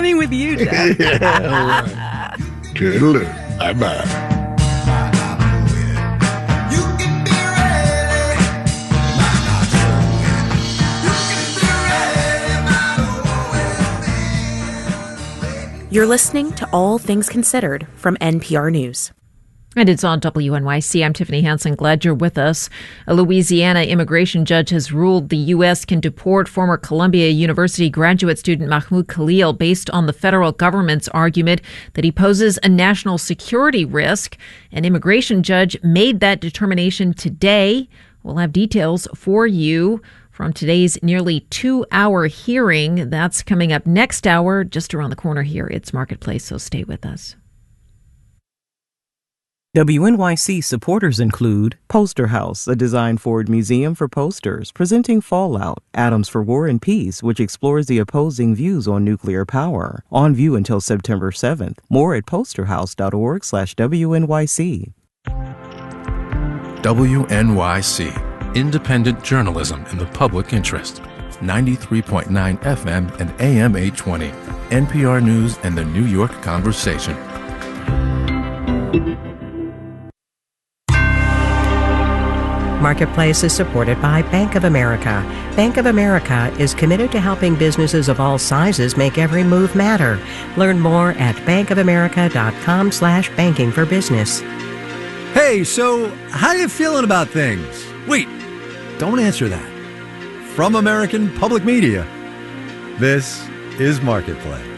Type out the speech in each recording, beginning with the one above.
with you, Jeff. Yeah, all right. Toodaloo. Bye-bye. You're listening to All Things Considered from NPR News. And it's on WNYC. I'm Tiffany Hansen. Glad you're with us. A Louisiana immigration judge has ruled the U.S. can deport former Columbia University graduate student Mahmoud Khalil based on the federal government's argument that he poses a national security risk. An immigration judge made that determination today. We'll have details for you from today's nearly 2-hour hearing. That's coming up next hour, just around the corner here. It's Marketplace, so stay with us. WNYC supporters include Poster House, a design-forward museum for posters, presenting Fallout, Atoms for War and Peace, which explores the opposing views on nuclear power. On view until September 7th. More at posterhouse.org/WNYC. WNYC. Independent journalism in the public interest. 93.9 FM and AM 820. NPR News and the New York Conversation. Marketplace is supported by Bank of America. Bank of America is committed to helping businesses of all sizes make every move matter. Learn more at bankofamerica.com/banking for business. Hey, so how you feeling about things? Wait, don't answer that. From American Public Media, this is Marketplace.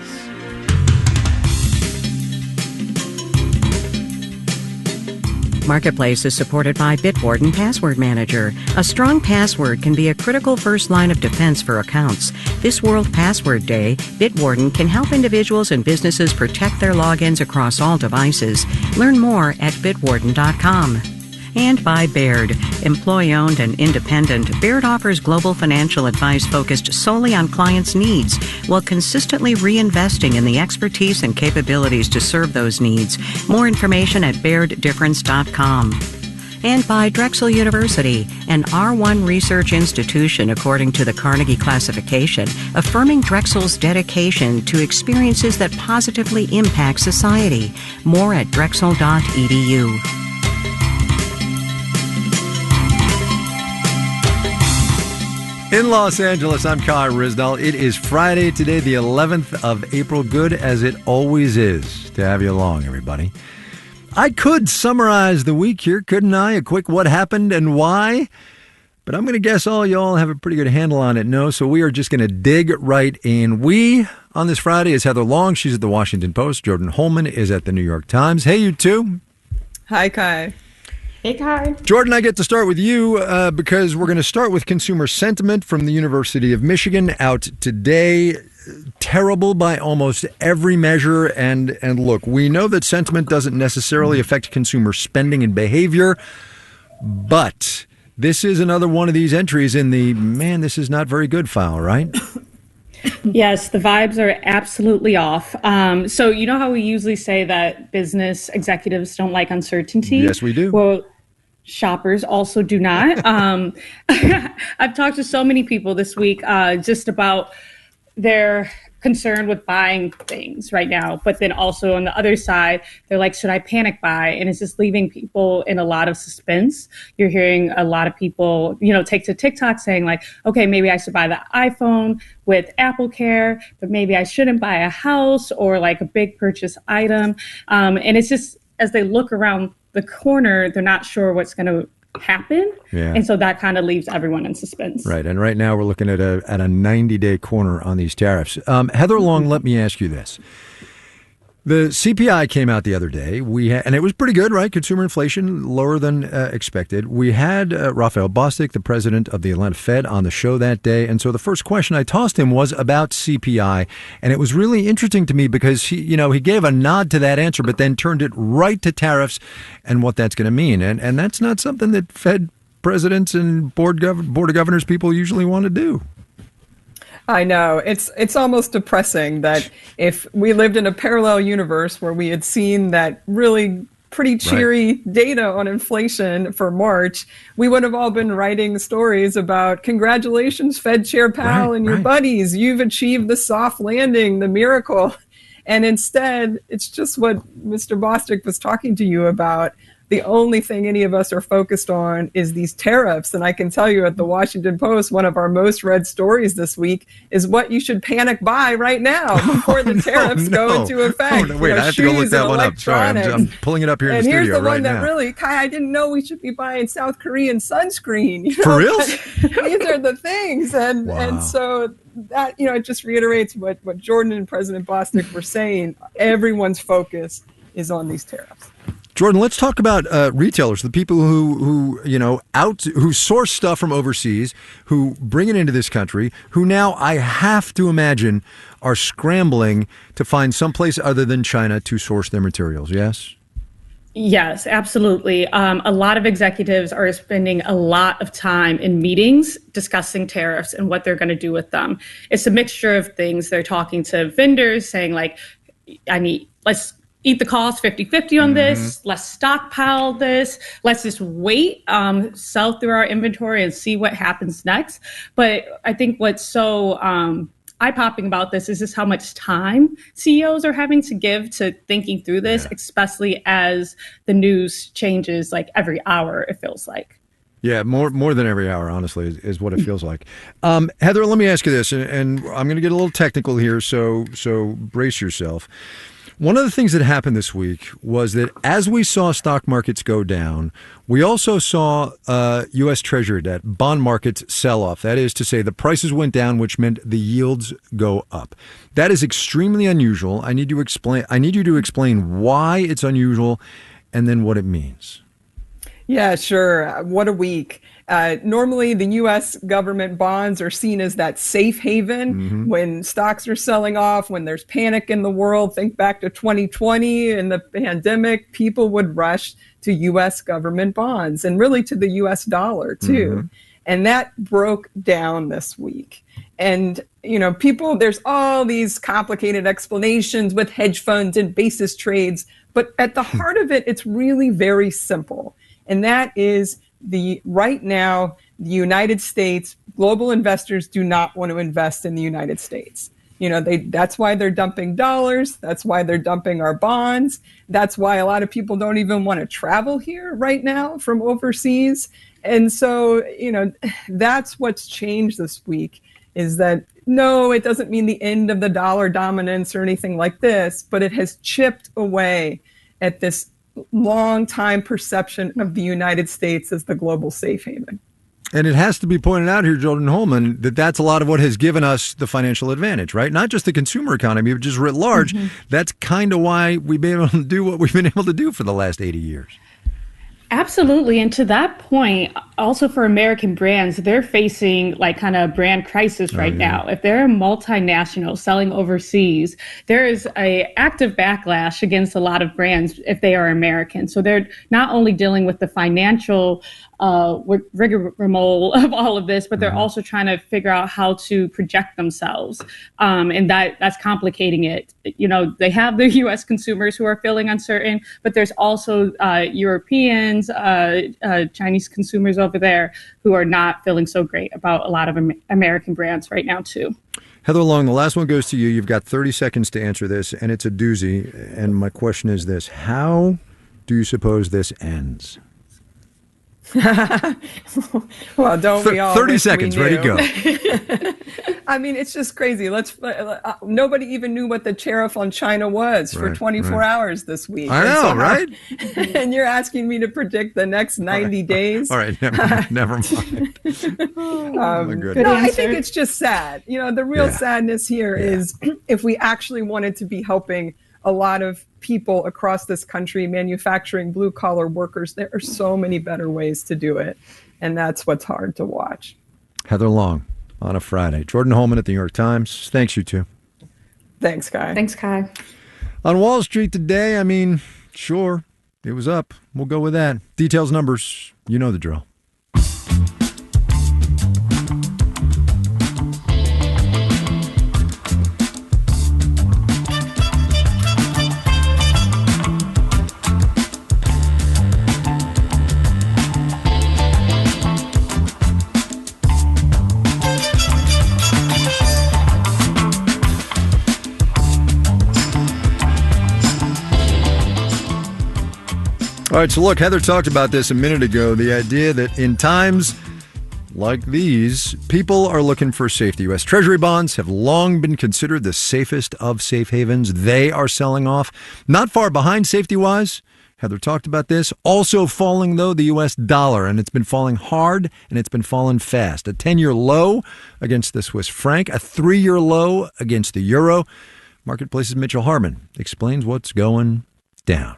Marketplace is supported by Bitwarden Password Manager. A strong password can be a critical first line of defense for accounts. This World Password Day, Bitwarden can help individuals and businesses protect their logins across all devices. Learn more at bitwarden.com. And by Baird. Employee-owned and independent, Baird offers global financial advice focused solely on clients' needs while consistently reinvesting in the expertise and capabilities to serve those needs. More information at BairdDifference.com. And by Drexel University, an R1 research institution according to the Carnegie classification, affirming Drexel's dedication to experiences that positively impact society. More at drexel.edu. In Los Angeles, I'm Kai Ryssdal. It is Friday today, the 11th of April. Good as it always is to have you along, everybody. I could summarize the week here, couldn't I? A quick what happened and why. But I'm going to guess all y'all have a pretty good handle on it. No, so we are just going to dig right in. We, on this Friday, is Heather Long. She's at the Washington Post. Jordan Holman is at the New York Times. Hey, you two. Hi, Kai. Hey, Kai. Jordan, I get to start with you because we're going to start with consumer sentiment from the University of Michigan out today. Terrible by almost every measure. And look, we know that sentiment doesn't necessarily affect consumer spending and behavior, but this is another one of these entries in the, man, this is not very good file, right? Yes, the vibes are absolutely off. So you know how we usually say that business executives don't like uncertainty? Yes, we do. Well, shoppers also do not. I've talked to so many people this week just about their concern with buying things right now. But then also on the other side, they're like, should I panic buy? And it's just leaving people in a lot of suspense. You're hearing a lot of people, take to TikTok saying like, okay, maybe I should buy the iPhone with Apple Care, but maybe I shouldn't buy a house or like a big purchase item. And it's just, as they look around the corner, they're not sure what's going to happen. Yeah. And so that kind of leaves everyone in suspense. Right. And right now we're looking at a 90-day corner on these tariffs. Heather Long, let me ask you this. The CPI came out the other day. And it was pretty good, right? Consumer inflation lower than expected. We had Raphael Bostic, the president of the Atlanta Fed, on the show that day. And so the first question I tossed him was about CPI. And it was really interesting to me because he gave a nod to that answer, but then turned it right to tariffs and what that's going to mean. And that's not something that Fed presidents and board of governors people usually want to do. I know. It's almost depressing that if we lived in a parallel universe where we had seen that really pretty cheery data on inflation for March, we would have all been writing stories about congratulations, Fed Chair Powell and your buddies. You've achieved the soft landing, the miracle. And instead, it's just what Mr. Bostic was talking to you about. The only thing any of us are focused on is these tariffs. And I can tell you at the Washington Post, one of our most read stories this week is what you should panic buy right now before the tariffs go into effect. Wait, I have to go look that one up. Sorry, I'm pulling it up here in the studio right now. And here's the one that really, Kai, I didn't know we should be buying South Korean sunscreen. You know? For real? These are the things. And so that, it just reiterates what Jordan and President Bostic were saying. Everyone's focus is on these tariffs. Jordan, let's talk about retailers, the people who source stuff from overseas, who bring it into this country, who now I have to imagine are scrambling to find someplace other than China to source their materials. Yes? Yes, absolutely. A lot of executives are spending a lot of time in meetings discussing tariffs and what they're going to do with them. It's a mixture of things. They're talking to vendors saying let's eat the cost 50-50 on this. Let's stockpile this. Let's just wait, sell through our inventory and see what happens next. But I think what's so eye-popping about this is just how much time CEOs are having to give to thinking through this, especially as the news changes like every hour, it feels like. Yeah, more than every hour, honestly, is what it feels like. Heather, let me ask you this, and I'm going to get a little technical here, so brace yourself. One of the things that happened this week was that as we saw stock markets go down, we also saw U.S. Treasury debt, bond markets sell off. That is to say, the prices went down, which meant the yields go up. That is extremely unusual. I need you to explain why it's unusual and then what it means. Yeah, sure. What a week. Normally, the U.S. government bonds are seen as that safe haven when stocks are selling off, when there's panic in the world. Think back to 2020 and the pandemic. People would rush to U.S. government bonds and really to the U.S. dollar, too. And that broke down this week. And, there's all these complicated explanations with hedge funds and basis trades. But at the heart of it, it's really very simple. And that is right now, the United States, global investors do not want to invest in the United States. That's why they're dumping dollars. That's why they're dumping our bonds. That's why a lot of people don't even want to travel here right now from overseas. And so, that's what's changed this week is that, no, it doesn't mean the end of the dollar dominance or anything like this, but it has chipped away at this long time perception of the United States as the global safe haven. And it has to be pointed out here, Jordan Holman, that's a lot of what has given us the financial advantage, right? Not just the consumer economy, but just writ large. That's kind of why we've been able to do what we've been able to do for the last 80 years. Absolutely. And to that point, also for American brands, they're facing kind of brand crisis right now. If they're a multinational selling overseas, there is an active backlash against a lot of brands if they are American. So they're not only dealing with the financial rigmarole of all of this, but they're also trying to figure out how to project themselves. And that's complicating it. They have the U.S. consumers who are feeling uncertain, but there's also Europeans, Chinese consumers over there who are not feeling so great about a lot of American brands right now, too. Heather Long, the last one goes to you. You've got 30 seconds to answer this, and it's a doozy. And my question is this. How do you suppose this ends? Well, don't we all? 30 seconds, ready to go. I mean, it's just crazy. Nobody even knew what the tariff on China was for 24 hours this week. I know, right? And you're asking me to predict the next 90 days? All right, never mind. Oh, my goodness. No, I think it's just sad. The real sadness here is if we actually wanted to be helping a lot of people across this country, manufacturing, blue-collar workers, there are so many better ways to do it. And that's what's hard to watch. Heather Long on a Friday. Jordan Holman at the New York Times. Thanks, you two. Thanks, Kai. Thanks, Kai. On Wall Street today, sure, it was up. We'll go with that. Details, numbers, you know the drill. All right, so look, Heather talked about this a minute ago, the idea that in times like these, people are looking for safety. U.S. Treasury bonds have long been considered the safest of safe havens. They are selling off. Not far behind safety-wise, Heather talked about this. Also falling, though, the U.S. dollar, and it's been falling hard, and it's been falling fast. A 10-year low against the Swiss franc, a 3-year low against the euro. Marketplace's Mitchell Hartman explains what's going down.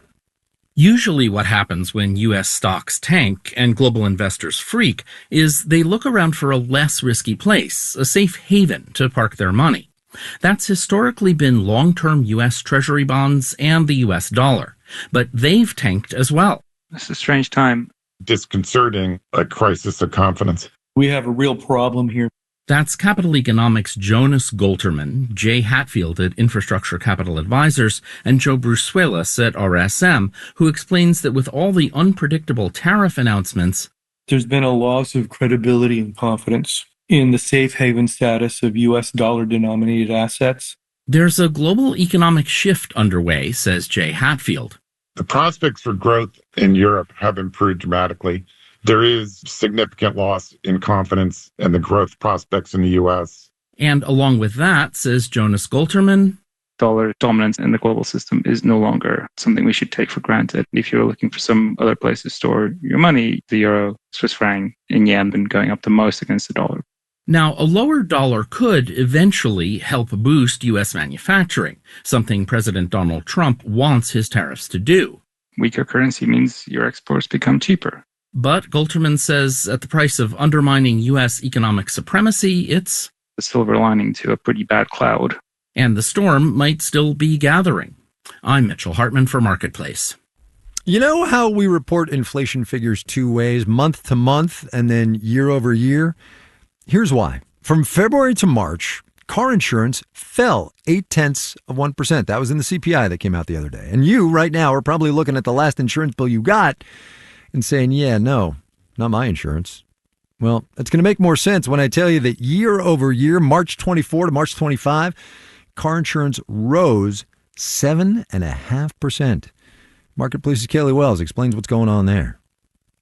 Usually what happens when U.S. stocks tank and global investors freak is they look around for a less risky place, a safe haven to park their money. That's historically been long-term U.S. Treasury bonds and the U.S. dollar. But they've tanked as well. It's a strange time. Disconcerting, a crisis of confidence. We have a real problem here. That's Capital Economics' Jonas Golterman, Jay Hatfield at Infrastructure Capital Advisors, and Joe Brusuelas at RSM, who explains that with all the unpredictable tariff announcements, there's been a loss of credibility and confidence in the safe haven status of U.S. dollar-denominated assets. There's a global economic shift underway, says Jay Hatfield. The prospects for growth in Europe have improved dramatically. There is significant loss in confidence in the growth prospects in the U.S. And along with that, says Jonas Golterman, dollar dominance in the global system is no longer something we should take for granted. If you're looking for some other place to store your money, the euro, Swiss franc, and yen have been going up the most against the dollar. Now, a lower dollar could eventually help boost U.S. manufacturing, something President Donald Trump wants his tariffs to do. Weaker currency means your exports become cheaper. But Golterman says at the price of undermining U.S. economic supremacy, it's the silver lining to a pretty bad cloud. And the storm might still be gathering. I'm Mitchell Hartman for Marketplace. You know how we report inflation figures two ways, month to month and then year over year? Here's why. From February to March, car insurance fell 0.8%. That was in the CPI that came out the other day. And you right now are probably looking at the last insurance bill you got and saying, yeah, no, not my insurance. Well, it's going to make more sense when I tell you that year over year, March 24 to March 25, car insurance rose 7.5%. Marketplace's Kaylee Wells explains what's going on there.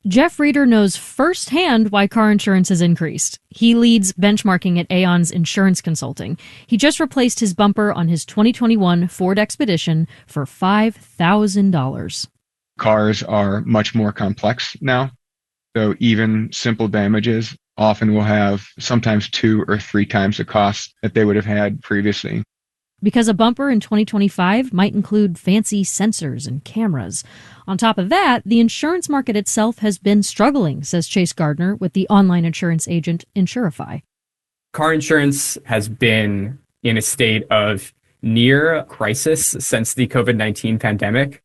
Jeff Reeder knows firsthand why car insurance has increased. He leads benchmarking at Aon's Insurance Consulting. He just replaced his bumper on his 2021 Ford Expedition for $5,000. Cars are much more complex now, so even simple damages often will have sometimes 2 or 3 times the cost that they would have had previously. Because a bumper in 2025 might include fancy sensors and cameras. On top of that, the insurance market itself has been struggling, says Chase Gardner with the online insurance agent Insurify. Car insurance has been in a state of near crisis since the COVID-19 pandemic.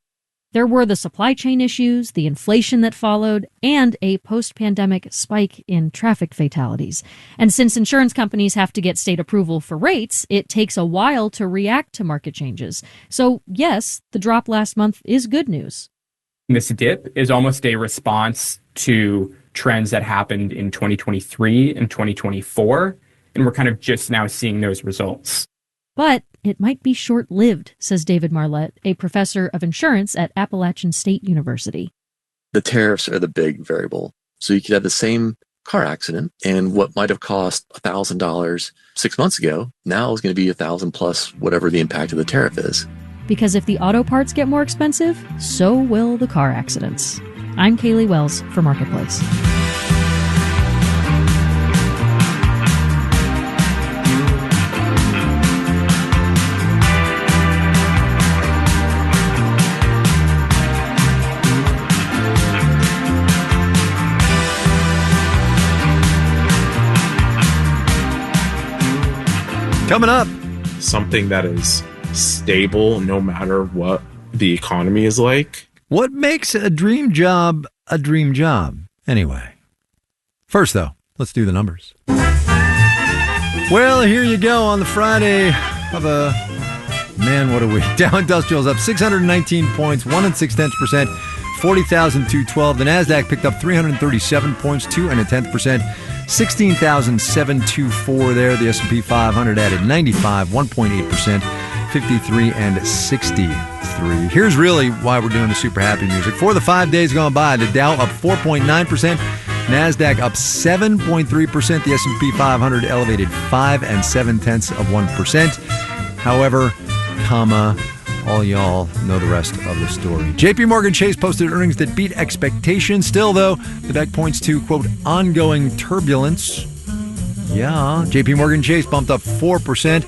There were the supply chain issues, the inflation that followed, and a post-pandemic spike in traffic fatalities. And since insurance companies have to get state approval for rates, it takes a while to react to market changes. So, yes, the drop last month is good news. This dip is almost a response to trends that happened in 2023 and 2024, and we're kind of just now seeing those results. But it might be short-lived, says David Marlette, a professor of insurance at Appalachian State University. The tariffs are the big variable. So you could have the same car accident, and what might have cost $1,000 6 months ago now is going to be $1,000 plus whatever the impact of the tariff is. Because if the auto parts get more expensive, so will the car accidents. I'm Kaylee Wells for Marketplace. Coming up, something that is stable no matter what the economy is like. What makes a dream job a dream job? Anyway, first though, let's do the numbers. Well, here you go on the Friday of a man, what a week. Dow Industrial's up 619 points, 1 0.6%, 40,212. The Nasdaq picked up 337 points, 2 0.1%. 16,724 there. The S&P 500 added 95, 1.8%. 53 and 63. Here's really why we're doing the super happy music. For the 5 days gone by, the Dow up 4.9%, NASDAQ up 7.3%, the S&P 500 elevated 5 7/10%. However, all y'all know the rest of the story. JP Morgan Chase posted earnings that beat expectations. Still, though, the deck points to, quote, ongoing turbulence. Yeah, JP Morgan Chase bumped up 4%.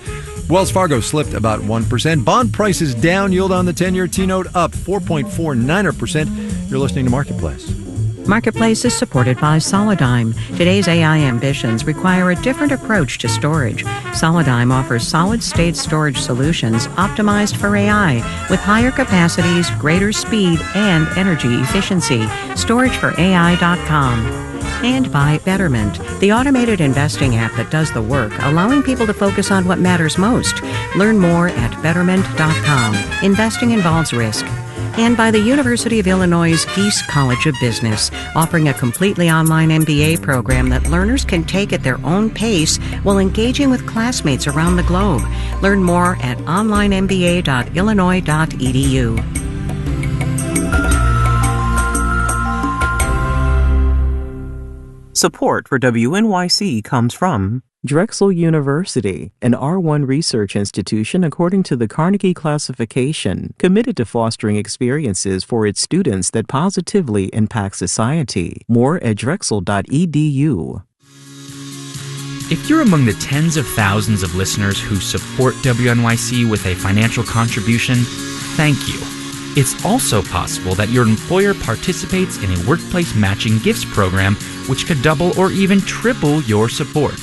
Wells Fargo slipped about 1%. Bond prices down, yield on the 10-year T-note up 4.49%. You're listening to Marketplace. Marketplace is supported by Solidigm. Today's AI ambitions require a different approach to storage. Solidigm offers solid-state storage solutions optimized for AI with higher capacities, greater speed, and energy efficiency. StorageForAI.com. And by Betterment, the automated investing app that does the work, allowing people to focus on what matters most. Learn more at Betterment.com. Investing involves risk. And by the University of Illinois' Geese College of Business, offering a completely online MBA program that learners can take at their own pace while engaging with classmates around the globe. Learn more at onlinemba.illinois.edu. Support for WNYC comes from Drexel University, an R1 research institution according to the Carnegie Classification, committed to fostering experiences for its students that positively impact society. More at drexel.edu. If you're among the tens of thousands of listeners who support WNYC with a financial contribution, thank you. It's also possible that your employer participates in a workplace matching gifts program, which could double or even triple your support.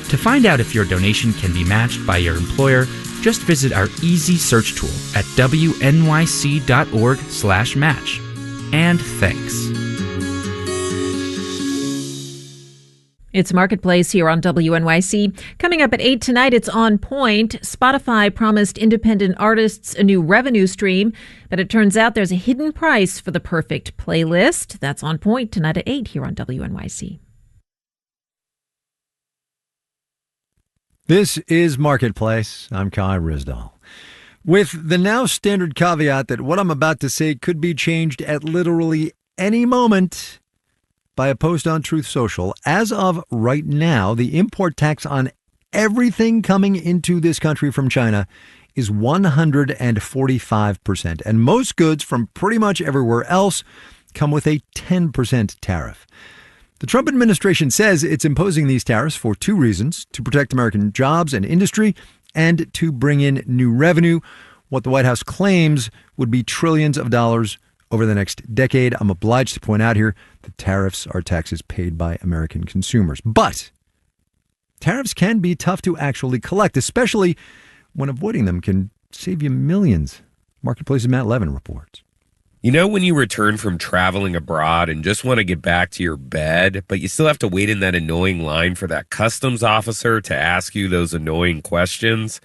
To find out if your donation can be matched by your employer, just visit our easy search tool at wnyc.org/match. And thanks. It's Marketplace here on WNYC. Coming up at 8 tonight, it's On Point. Spotify promised independent artists a new revenue stream, but it turns out there's a hidden price for the perfect playlist. That's On Point tonight at 8 here on WNYC. This is Marketplace. I'm Kai Ryssdal. With the now standard caveat that what I'm about to say could be changed at literally any moment by a post on Truth Social. As of right now, the import tax on everything coming into this country from China is 145%. And most goods from pretty much everywhere else come with a 10% tariff. The Trump administration says it's imposing these tariffs for two reasons: to protect American jobs and industry and to bring in new revenue, what the White House claims would be trillions of dollars over the next decade. I'm obliged to point out here that tariffs are taxes paid by American consumers. But tariffs can be tough to actually collect, especially when avoiding them can save you millions. Marketplace's Matt Levin reports. You know when you return from traveling abroad and just want to get back to your bed, but you still have to wait in that annoying line for that customs officer to ask you those annoying questions?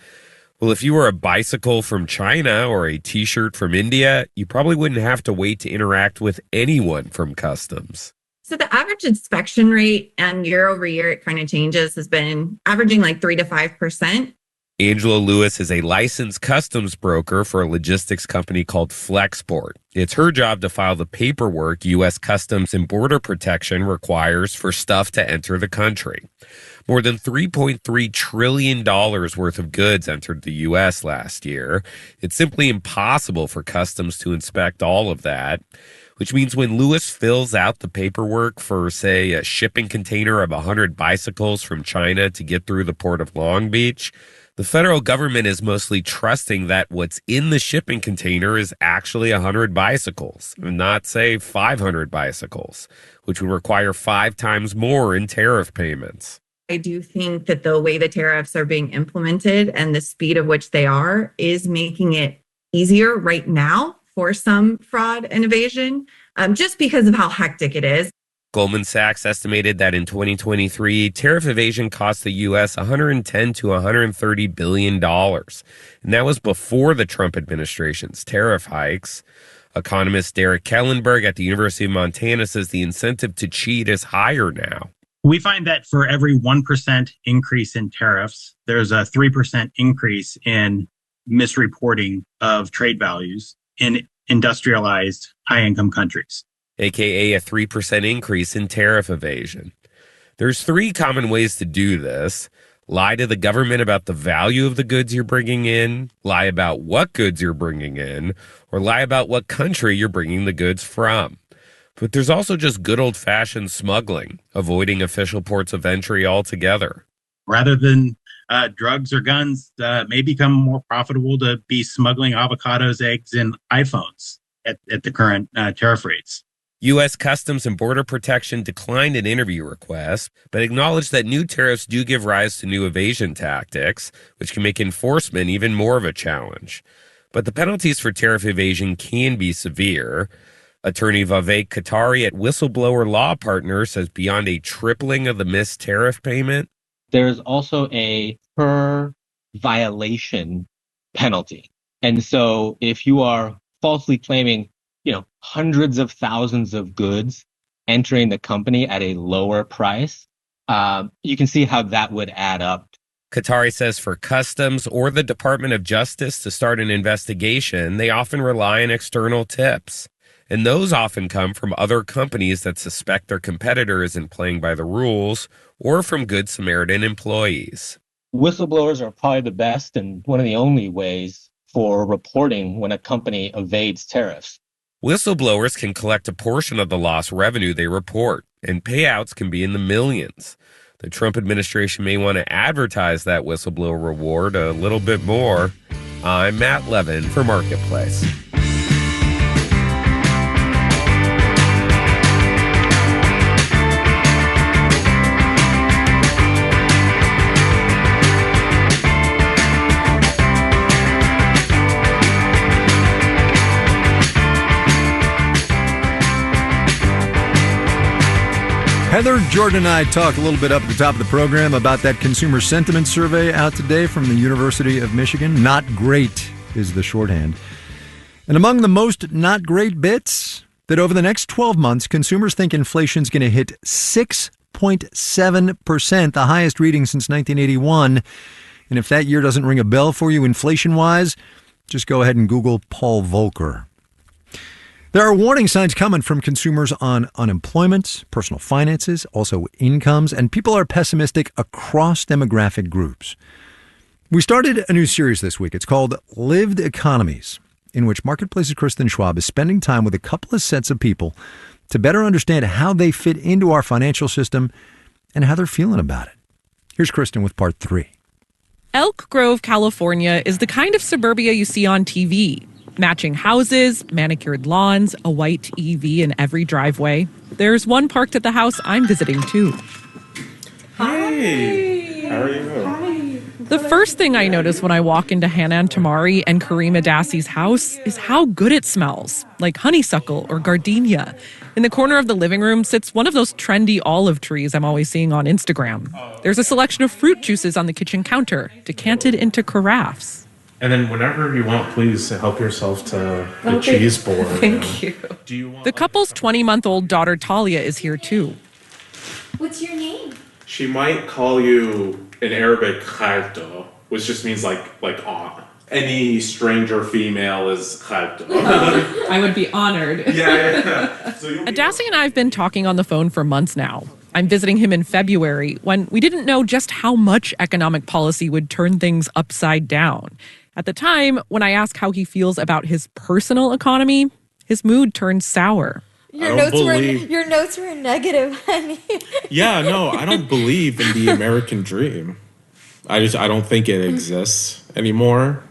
Well, if you were a bicycle from China or a t-shirt from India, you probably wouldn't have to wait to interact with anyone from customs. So the average inspection rate and year over year, it kind of changes, has been averaging like 3 to 5%. Angela Lewis is a licensed customs broker for a logistics company called Flexport. It's her job to file the paperwork U.S. Customs and Border Protection requires for stuff to enter the country. More than $3.3 trillion worth of goods entered the U.S. last year. It's simply impossible for customs to inspect all of that, which means when Lewis fills out the paperwork for, say, a shipping container of 100 bicycles from China to get through the port of Long Beach, the federal government is mostly trusting that what's in the shipping container is actually 100 bicycles, not, say, 500 bicycles, which would require 5 times more in tariff payments. I do think that the way the tariffs are being implemented and the speed of which they are is making it easier right now for some fraud and evasion, just because of how hectic it is. Goldman Sachs estimated that in 2023, tariff evasion cost the U.S. $110 to $130 billion. And that was before the Trump administration's tariff hikes. Economist Derek Kellenberg at the University of Montana says the incentive to cheat is higher now. We find that for every 1% increase in tariffs, there's a 3% increase in misreporting of trade values in industrialized high-income countries. AKA a 3% increase in tariff evasion. There's 3 common ways to do this. Lie to the government about the value of the goods you're bringing in, lie about what goods you're bringing in, or lie about what country you're bringing the goods from. But there's also just good old-fashioned smuggling, avoiding official ports of entry altogether. Rather than drugs or guns, it may become more profitable to be smuggling avocados, eggs, and iPhones at the current tariff rates. U.S. Customs and Border Protection declined an interview request, but acknowledged that new tariffs do give rise to new evasion tactics, which can make enforcement even more of a challenge. But the penalties for tariff evasion can be severe. Attorney Vivek Kataria at Whistleblower Law Partners says beyond a tripling of the missed tariff payment, there's also a per violation penalty. And so if you are falsely claiming hundreds of thousands of goods entering the company at a lower price, you can see how that would add up. Qatari says for Customs or the Department of Justice to start an investigation, they often rely on external tips. And those often come from other companies that suspect their competitor isn't playing by the rules, or from Good Samaritan employees. Whistleblowers are probably the best and one of the only ways for reporting when a company evades tariffs. Whistleblowers can collect a portion of the lost revenue they report, and payouts can be in the millions. The Trump administration may want to advertise that whistleblower reward a little bit more. I'm Matt Levin for Marketplace. Heather, Jordan, and I talked a little bit up at the top of the program about that consumer sentiment survey out today from the University of Michigan. Not great is the shorthand. And among the most not great bits, that over the next 12 months, consumers think inflation's going to hit 6.7%, the highest reading since 1981. And if that year doesn't ring a bell for you inflation-wise, just go ahead and Google Paul Volcker. There are warning signs coming from consumers on unemployment, personal finances, also incomes, and people are pessimistic across demographic groups. We started a new series this week. It's called Lived Economies, in which Marketplace's Kristen Schwab is spending time with a couple of sets of people to better understand how they fit into our financial system and how they're feeling about it. Here's Kristen with part 3. Elk Grove, California is the kind of suburbia you see on TV. Matching houses, manicured lawns, a white EV in every driveway. There's one parked at the house I'm visiting too. Hey, how are you? Hi. The first thing I notice when I walk into Hanan Tamari and Karima Dassi's house is how good it smells, like honeysuckle or gardenia. In the corner of the living room sits one of those trendy olive trees I'm always seeing on Instagram. There's a selection of fruit juices on the kitchen counter, decanted into carafes. And then whenever you want, please help yourself to the cheese board. Thank you. The couple's 20-month-old daughter Talia is here too. What's your name? She might call you in Arabic khalto, which just means like aunt. Any stranger female is khalto. I would be honored. Yeah. Adassi and I have been talking on the phone for months now. I'm visiting him in February when we didn't know just how much economic policy would turn things upside down. At the time, when I ask how he feels about his personal economy, his mood turns sour. Your notes were negative, honey. Yeah, no, I don't believe in the American dream. I don't think it exists anymore.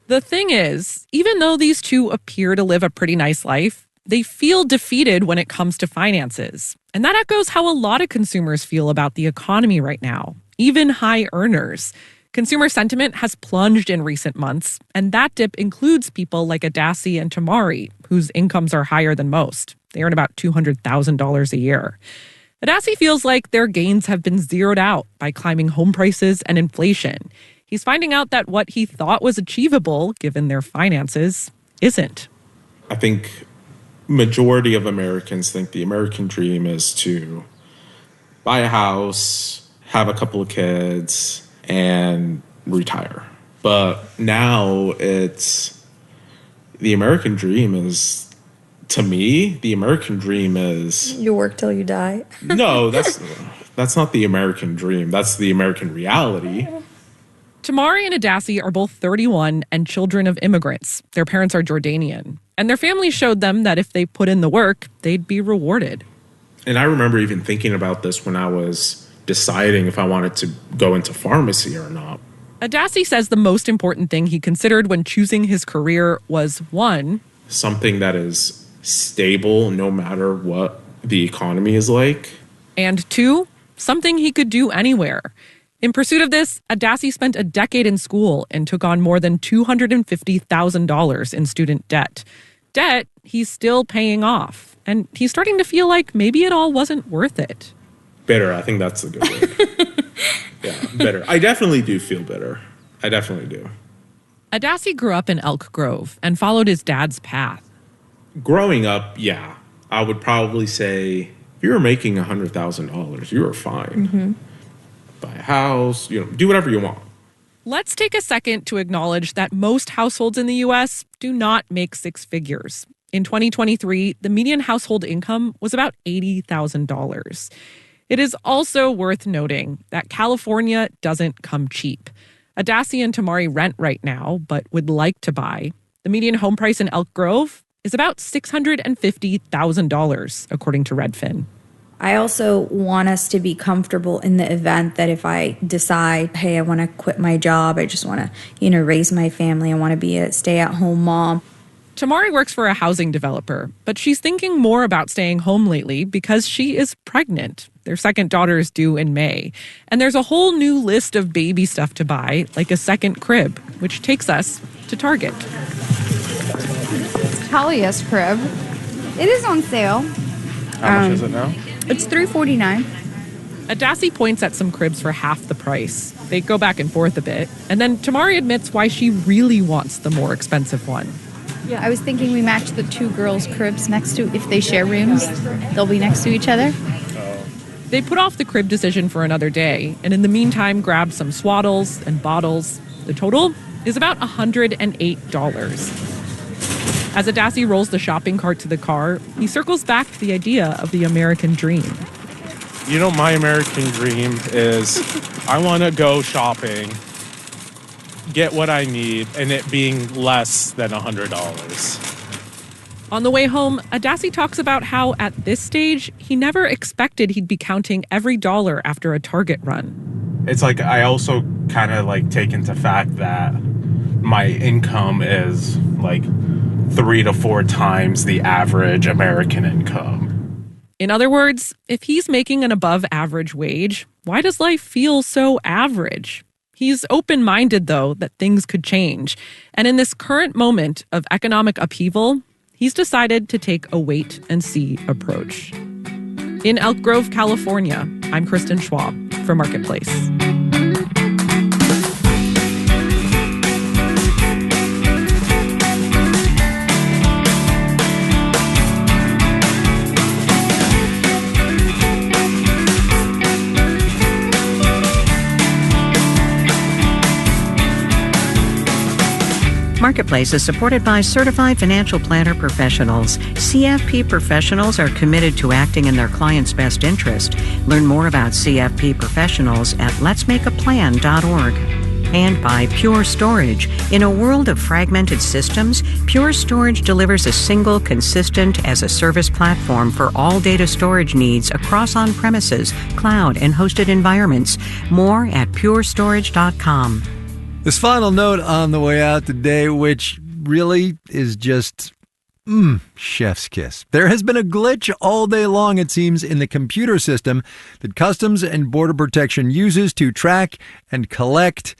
The thing is, even though these two appear to live a pretty nice life, they feel defeated when it comes to finances. And that echoes how a lot of consumers feel about the economy right now, even high earners. Consumer sentiment has plunged in recent months, and that dip includes people like Adassi and Tamari, whose incomes are higher than most. They earn about $200,000 a year. Adassi feels like their gains have been zeroed out by climbing home prices and inflation. He's finding out that what he thought was achievable, given their finances, isn't. I think majority of Americans think the American dream is to buy a house, have a couple of kids, and retire. But now it's the American dream is, to me, the American dream is You work till you die. no, that's not the American dream. That's the American reality. Tamari and Adasi are both 31 and children of immigrants. Their parents are Jordanian. And their family showed them that if they put in the work, they'd be rewarded. And I remember even thinking about this when I was deciding if I wanted to go into pharmacy or not. Adasi says the most important thing he considered when choosing his career was, one, something that is stable no matter what the economy is like. And two, something he could do anywhere. In pursuit of this, Adasi spent a decade in school and took on more than $250,000 in student debt. Debt he's still paying off. And he's starting to feel like maybe it all wasn't worth it. Bitter, I think that's a good word. Yeah, bitter. I definitely do feel bitter. I definitely do. Adasi grew up in Elk Grove and followed his dad's path. Growing up, yeah, I would probably say if you were making $100,000, you were fine. Mm-hmm. Buy a house, do whatever you want. Let's take a second to acknowledge that most households in the U.S. do not make six figures. In 2023, the median household income was about $80,000. It is also worth noting that California doesn't come cheap. Adasi and Tamari rent right now, but would like to buy. The median home price in Elk Grove is about $650,000, according to Redfin. I also want us to be comfortable in the event that if I decide, hey, I want to quit my job, I just want to, raise my family, I want to be a stay-at-home mom. Tamari works for a housing developer, but she's thinking more about staying home lately because she is pregnant. Their second daughter is due in May. And there's a whole new list of baby stuff to buy, like a second crib, which takes us to Target. Talia's crib. It is on sale. How much is it now? It's $349. Adasi points at some cribs for half the price. They go back and forth a bit. And then Tamari admits why she really wants the more expensive one. Yeah, I was thinking we match the two girls' cribs next to, if they share rooms, they'll be next to each other. They put off the crib decision for another day, and in the meantime grab some swaddles and bottles. The total is about $108. As Adasi rolls the shopping cart to the car, he circles back to the idea of the American dream. My American dream is I want to go shopping, get what I need, and it being less than $100. On the way home, Adasi talks about how at this stage, he never expected he'd be counting every dollar after a Target run. It's like I also kind of take into fact that my income is 3 to 4 times the average American income. In other words, if he's making an above average wage, why does life feel so average? He's open-minded, though, that things could change. And in this current moment of economic upheaval, he's decided to take a wait-and-see approach. In Elk Grove, California, I'm Kristen Schwab for Marketplace. Marketplace is supported by Certified Financial Planner Professionals. CFP professionals are committed to acting in their client's best interest. Learn more about CFP professionals at letsmakeaplan.org. And by Pure Storage. In a world of fragmented systems, Pure Storage delivers a single, consistent as-a-service platform for all data storage needs across on-premises, cloud, and hosted environments. More at purestorage.com. This final note on the way out today, which really is just chef's kiss. There has been a glitch all day long, it seems, in the computer system that Customs and Border Protection uses to track and collect,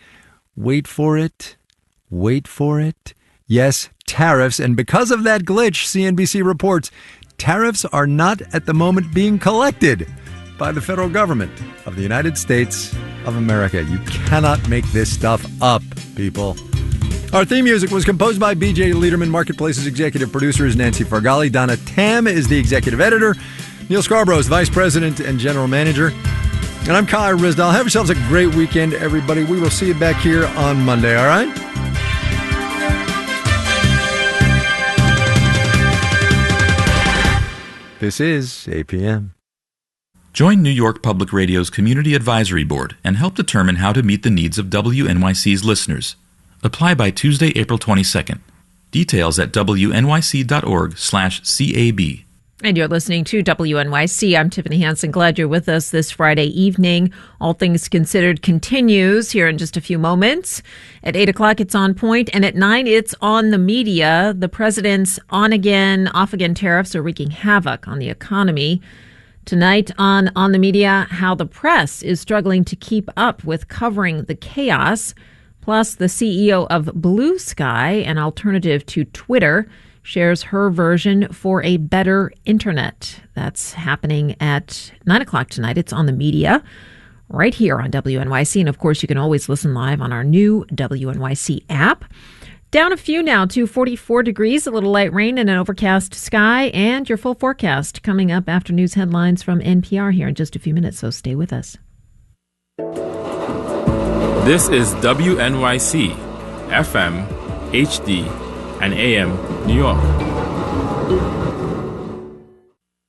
wait for it, yes, tariffs. And because of that glitch, CNBC reports, tariffs are not at the moment being collected by the federal government of the United States of America. You cannot make this stuff up, people. Our theme music was composed by BJ Liederman. Marketplace's executive producer is Nancy Fargali. Donna Tam is the executive editor. Neil Scarborough is vice president and general manager. And I'm Kai Ryssdal. Have yourselves a great weekend, everybody. We will see you back here on Monday, all right? This is APM. Join New York Public Radio's Community Advisory Board and help determine how to meet the needs of WNYC's listeners. Apply by Tuesday, April 22nd. Details at wnyc.org/CAB. And you're listening to WNYC. I'm Tiffany Hansen. Glad you're with us this Friday evening. All Things Considered continues here in just a few moments. At 8 o'clock, it's On Point, and at 9, it's On the Media. The president's on-again, off-again tariffs are wreaking havoc on the economy. Tonight on the Media, how the press is struggling to keep up with covering the chaos. Plus, the CEO of Blue Sky, an alternative to Twitter, shares her version for a better internet. That's happening at 9 o'clock tonight. It's On the Media right here on WNYC. And of course, you can always listen live on our new WNYC app. Down a few now to 44 degrees, a little light rain and an overcast sky, and your full forecast coming up after news headlines from NPR here in just a few minutes. So stay with us. This is WNYC, FM, HD, and AM New York.